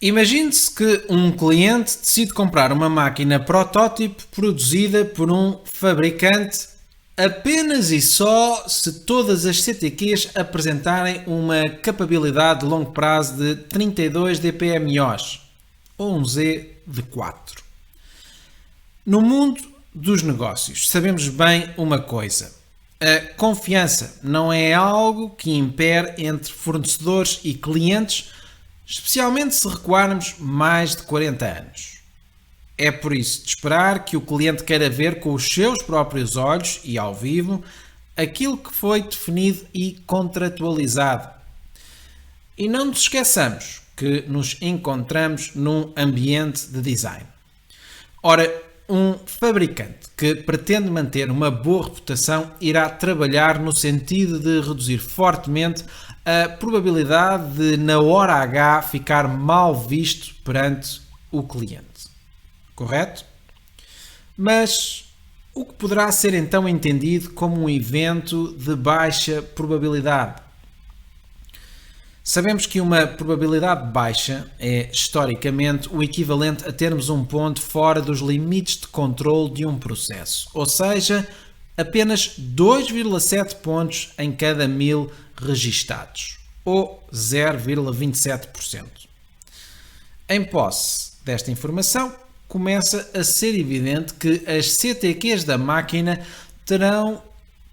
Imagine-se que um cliente decide comprar uma máquina protótipo produzida por um fabricante apenas e só se todas as CTQs apresentarem uma capabilidade de longo prazo de 32 dpmOs ou um Z de 4. No mundo dos negócios, sabemos bem uma coisa: a confiança não é algo que impere entre fornecedores e clientes, especialmente se recuarmos mais de 40 anos. É por isso de esperar que o cliente queira ver com os seus próprios olhos e ao vivo aquilo que foi definido e contratualizado. E não nos esqueçamos que nos encontramos num ambiente de design. Ora, um fabricante que pretende manter uma boa reputação irá trabalhar no sentido de reduzir fortemente a probabilidade de, na hora H, ficar mal visto perante o cliente. Correto? Mas o que poderá ser então entendido como um evento de baixa probabilidade? Sabemos que uma probabilidade baixa é, historicamente, o equivalente a termos um ponto fora dos limites de controle de um processo, ou seja, apenas 2,7 pontos em cada 1000 registados, ou 0,27%. Em posse desta informação, começa a ser evidente que as CTQs da máquina terão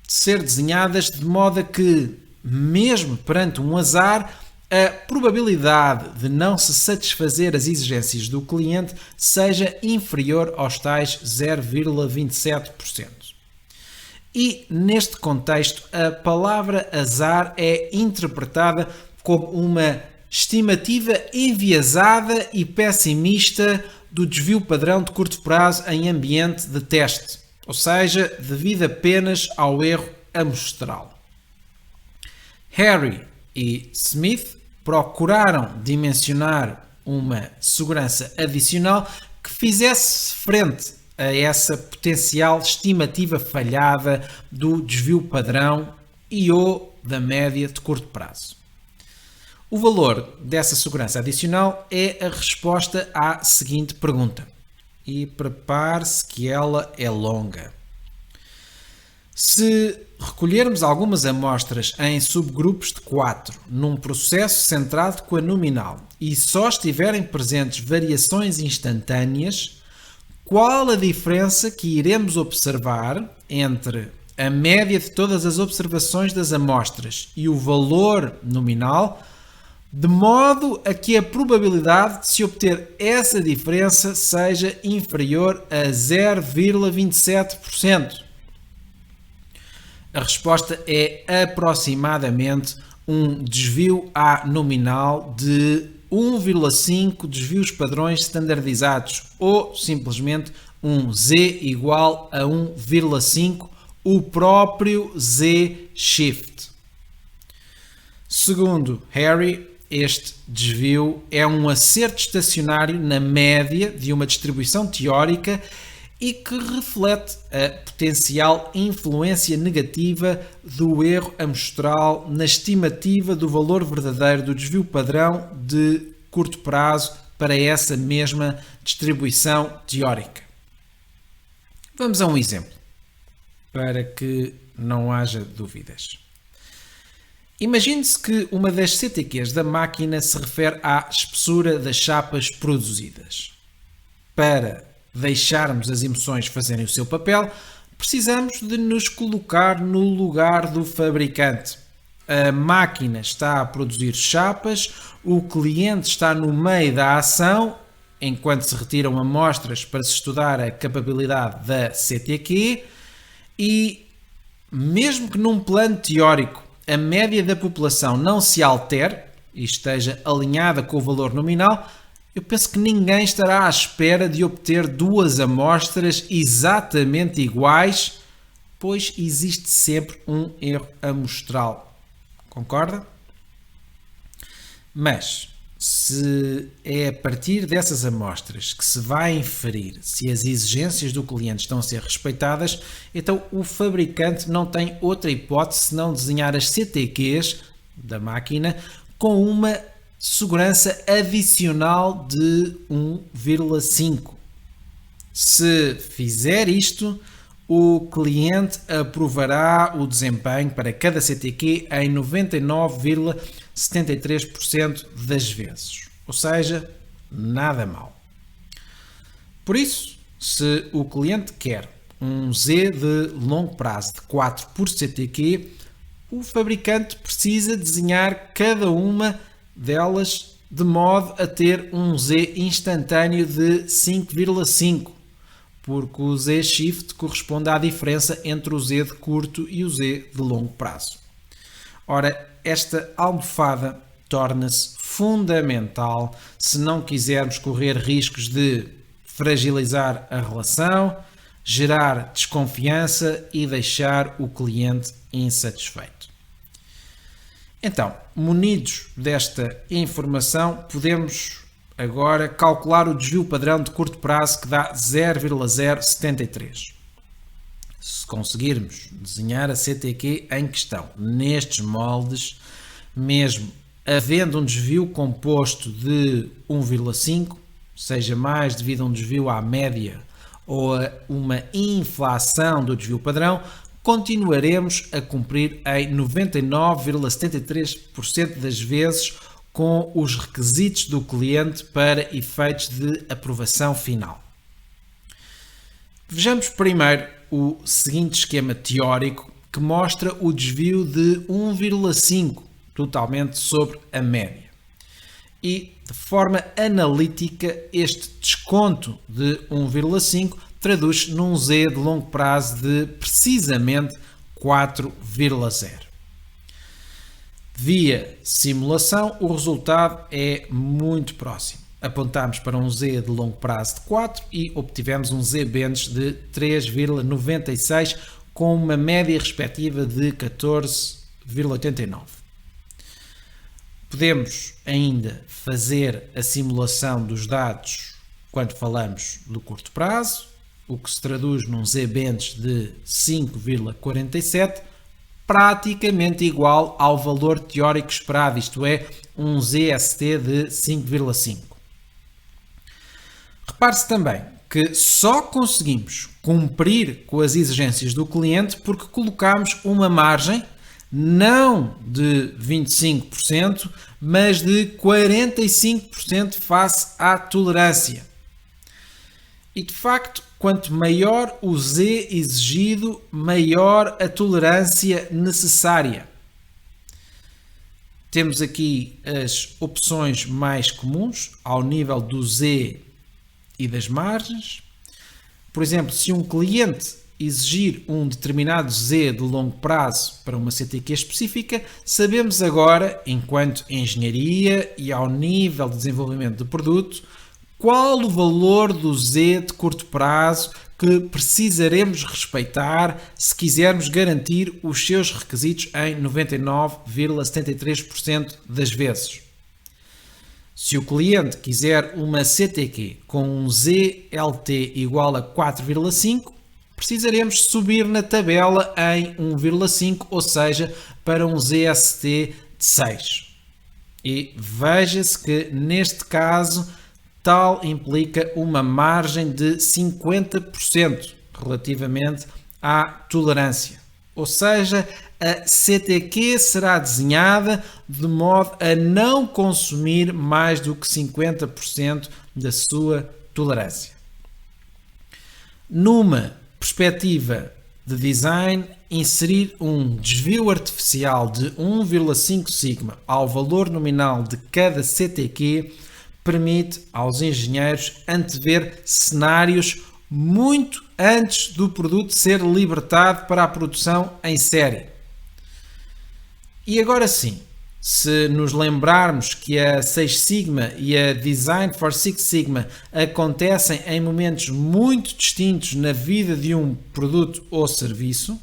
de ser desenhadas de modo a que, mesmo perante um azar, a probabilidade de não se satisfazer as exigências do cliente seja inferior aos tais 0,27%. E, neste contexto, a palavra azar é interpretada como uma estimativa enviesada e pessimista do desvio padrão de curto prazo em ambiente de teste, ou seja, devido apenas ao erro amostral. Harry e Smith procuraram dimensionar uma segurança adicional que fizesse frente a essa potencial estimativa falhada do desvio padrão e ou da média de curto prazo. O valor dessa segurança adicional é a resposta à seguinte pergunta. E prepare-se que ela é longa. Se recolhermos algumas amostras em subgrupos de 4 num processo centrado com a nominal e só estiverem presentes variações instantâneas, qual a diferença que iremos observar entre a média de todas as observações das amostras e o valor nominal, de modo a que a probabilidade de se obter essa diferença seja inferior a 0,27%? A resposta é aproximadamente um desvio A nominal de 1,5 desvios padrões standardizados ou simplesmente um Z igual a 1,5, o próprio Z-shift. Segundo Harry, este desvio é um acerto estacionário na média de uma distribuição teórica e que reflete a potencial influência negativa do erro amostral na estimativa do valor verdadeiro do desvio padrão de curto prazo para essa mesma distribuição teórica. Vamos a um exemplo, para que não haja dúvidas. Imagine-se que uma das CTQs da máquina se refere à espessura das chapas produzidas. Para deixarmos as emoções fazerem o seu papel, precisamos de nos colocar no lugar do fabricante. A máquina está a produzir chapas, o cliente está no meio da ação, enquanto se retiram amostras para se estudar a capabilidade da CTQ e, mesmo que num plano teórico a média da população não se altere e esteja alinhada com o valor nominal, eu penso que ninguém estará à espera de obter duas amostras exatamente iguais, pois existe sempre um erro amostral. Concorda? Mas, se é a partir dessas amostras que se vai inferir se as exigências do cliente estão a ser respeitadas, então o fabricante não tem outra hipótese senão desenhar as CTQs da máquina com uma segurança adicional de 1,5. Se fizer isto, o cliente aprovará o desempenho para cada CTQ em 99,73% das vezes. Ou seja, nada mal. Por isso, se o cliente quer um Z de longo prazo de 4 por CTQ, o fabricante precisa desenhar cada uma delas de modo a ter um Z instantâneo de 5,5, porque o Z-Shift corresponde à diferença entre o Z de curto e o Z de longo prazo. Ora, esta almofada torna-se fundamental se não quisermos correr riscos de fragilizar a relação, gerar desconfiança e deixar o cliente insatisfeito. Então, munidos desta informação, podemos agora calcular o desvio padrão de curto prazo que dá 0,073. Se conseguirmos desenhar a CTQ em questão nestes moldes, mesmo havendo um desvio composto de 1,5, seja mais devido a um desvio à média ou a uma inflação do desvio padrão, continuaremos a cumprir em 99,73% das vezes com os requisitos do cliente para efeitos de aprovação final. Vejamos primeiro o seguinte esquema teórico que mostra o desvio de 1,5 totalmente sobre a média. E, de forma analítica, este desconto de 1,5 traduz-se num Z de longo prazo de precisamente 4,0. Via simulação, o resultado é muito próximo. Apontamos para um Z de longo prazo de 4 e obtivemos um Z-Bench de 3,96 com uma média respectiva de 14,89. Podemos ainda fazer a simulação dos dados quando falamos do curto prazo, o que se traduz num Z-Bench de 5,47, praticamente igual ao valor teórico esperado, isto é, um ZST de 5,5. Repare-se também que só conseguimos cumprir com as exigências do cliente porque colocamos uma margem não de 25%, mas de 45% face à tolerância. E de facto, quanto maior o Z exigido, maior a tolerância necessária. Temos aqui as opções mais comuns ao nível do Z e das margens. Por exemplo, se um cliente exigir um determinado Z de longo prazo para uma CTQ específica, sabemos agora, enquanto engenharia e ao nível de desenvolvimento do produto, qual o valor do Z de curto prazo que precisaremos respeitar se quisermos garantir os seus requisitos em 99,73% das vezes. Se o cliente quiser uma CTQ com um ZLT igual a 4,5, precisaremos subir na tabela em 1,5, ou seja, para um ZST de 6. E veja-se que, neste caso, tal implica uma margem de 50% relativamente à tolerância. Ou seja, a CTQ será desenhada de modo a não consumir mais do que 50% da sua tolerância. Numa perspectiva de design, inserir um desvio artificial de 1,5 sigma ao valor nominal de cada CTQ permite aos engenheiros antever cenários muito antes do produto ser libertado para a produção em série. E agora sim, se nos lembrarmos que a 6 Sigma e a Design for Six Sigma acontecem em momentos muito distintos na vida de um produto ou serviço,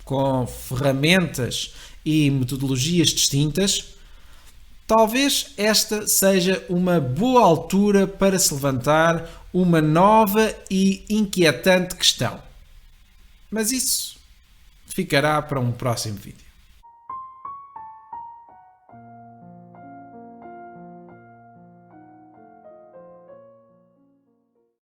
com ferramentas e metodologias distintas, talvez esta seja uma boa altura para se levantar uma nova e inquietante questão. Mas isso ficará para um próximo vídeo.